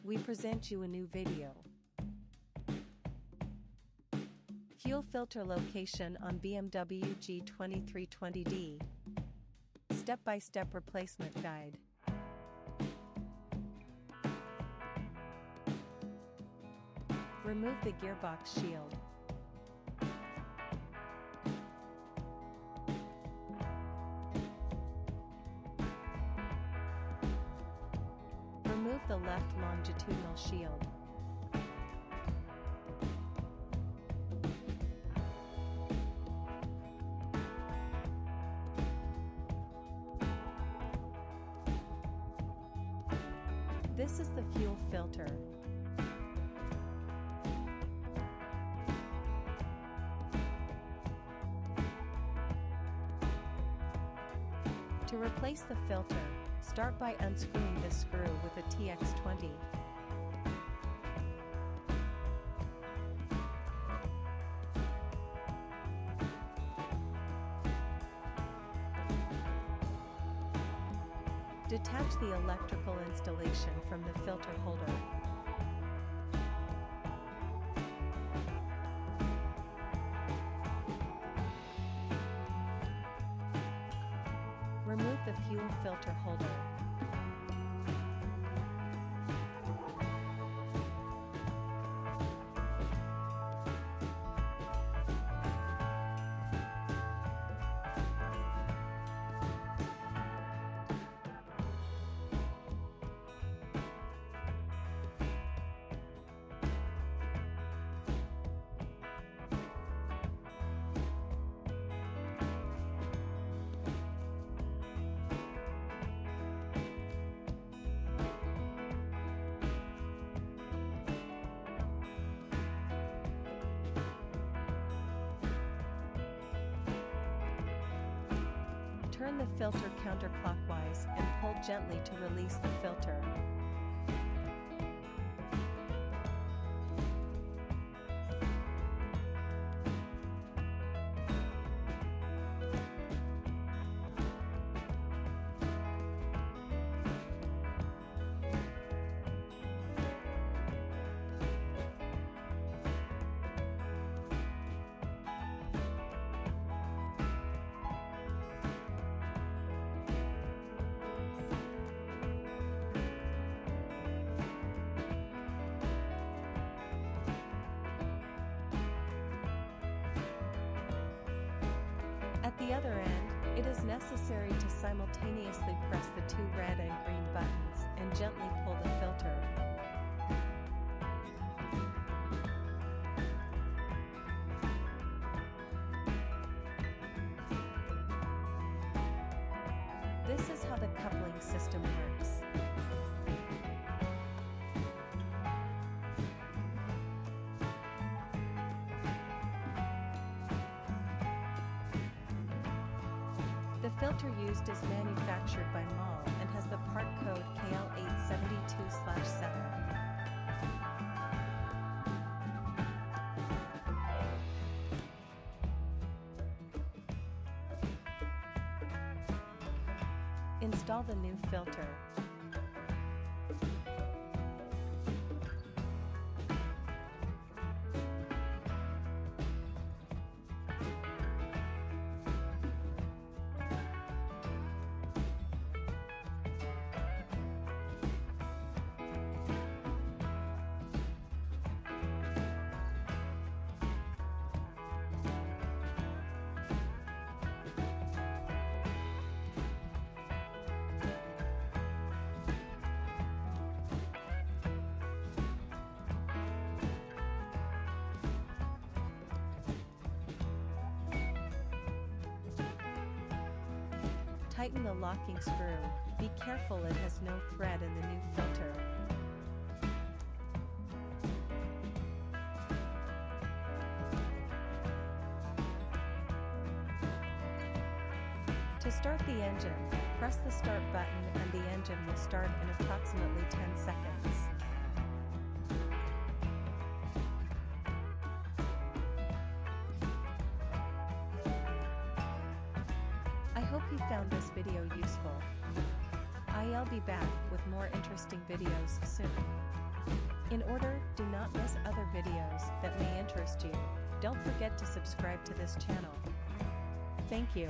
we present you a new video. Fuel filter location on BMW G20 320D. Step-by-step replacement guide. Remove the gearbox shield. Remove the left longitudinal shield. This is the fuel filter. To replace the filter, start by unscrewing the screw with a TX20. Detach the electrical installation from the filter holder. Remove the fuel filter holder. Turn the filter counterclockwise and pull gently to release the filter. At the other end, it is necessary to simultaneously press the two red and green buttons and gently pull the filter. This is how the coupling system works. The filter used is manufactured by MAL and has the part code KL872/7. Install the new filter. Tighten the locking screw. Be careful it has no thread in the new filter. To start the engine, press the start button and the engine will start in approximately 10 seconds. I hope you found this video useful. I'll be back with more interesting videos soon. In order, do not miss other videos that may interest you. Don't forget to subscribe to this channel. Thank you.